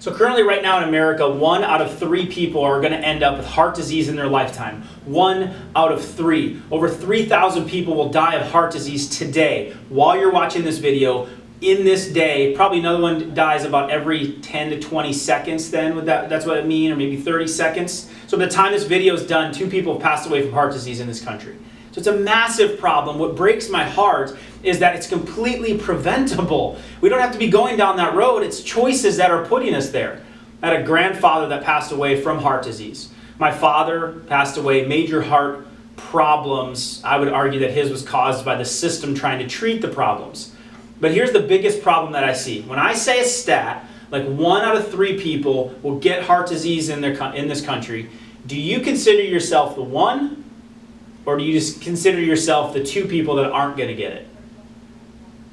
So currently right now in America, 1 out of 3 people are going to end up with heart disease in their lifetime. 1 out of 3. Over 3,000 people will die of heart disease today. While you're watching this video, in this day, probably another one dies about every 10 to 20 seconds then, that's what I mean, or maybe 30 seconds. So by the time this video is done, 2 people have passed away from heart disease in this country. So it's a massive problem. What breaks my heart is that it's completely preventable. We don't have to be going down that road. It's choices that are putting us there. I had a grandfather that passed away from heart disease. My father passed away, major heart problems. I would argue that his was caused by the system trying to treat the problems. But here's the biggest problem that I see. When I say a stat, like 1 out of 3 people will get heart disease in this country, do you consider yourself the 1? Or do you just consider yourself the 2 people that aren't going to get it?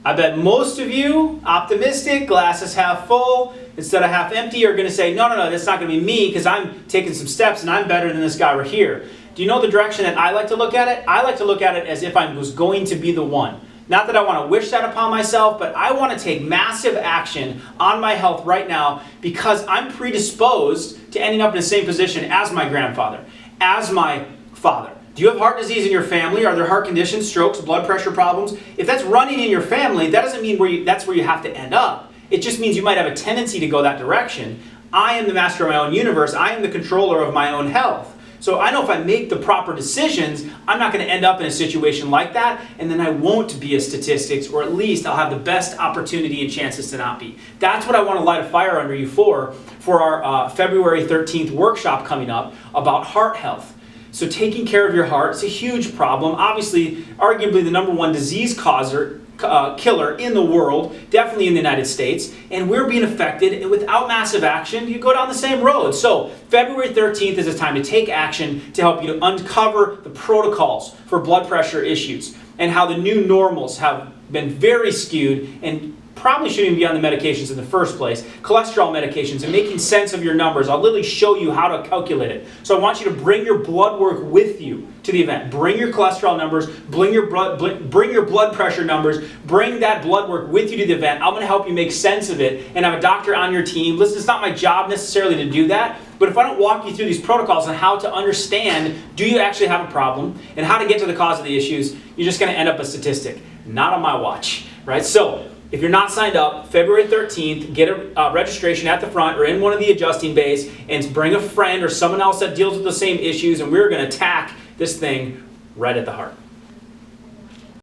I bet most of you, optimistic, glasses half full, instead of half empty, are going to say, no, that's not going to be me because I'm taking some steps and I'm better than this guy right here. Do you know the direction that I like to look at it? I like to look at it as if I was going to be the one. Not that I want to wish that upon myself, but I want to take massive action on my health right now because I'm predisposed to ending up in the same position as my grandfather, as my father. Do you have heart disease in your family? Are there heart conditions, strokes, blood pressure problems? If that's running in your family, that doesn't mean that's where you have to end up. It just means you might have a tendency to go that direction. I am the master of my own universe. I am the controller of my own health. So I know if I make the proper decisions, I'm not going to end up in a situation like that, and then I won't be a statistic, or at least I'll have the best opportunity and chances to not be. That's what I want to light a fire under you for our February 13th workshop coming up about heart health. So taking care of your heart is a huge problem. Obviously, arguably the #1 disease killer in the world, definitely in the United States, and we're being affected, and without massive action, you go down the same road. So February 13th is a time to take action to help you to uncover the protocols for blood pressure issues and how the new normals have been very skewed and probably shouldn't even be on the medications in the first place, cholesterol medications, and making sense of your numbers. I'll literally show you how to calculate it. So I want you to bring your blood work with you to the event. Bring your cholesterol numbers, bring your blood pressure numbers, bring that blood work with you to the event. I'm going to help you make sense of it and have a doctor on your team. Listen, it's not my job necessarily to do that, but if I don't walk you through these protocols on how to understand, do you actually have a problem, and how to get to the cause of the issues, you're just going to end up a statistic. Not on my watch, right? So if you're not signed up, February 13th, get a registration at the front or in one of the adjusting bays and bring a friend or someone else that deals with the same issues, and we're going to attack this thing right at the heart.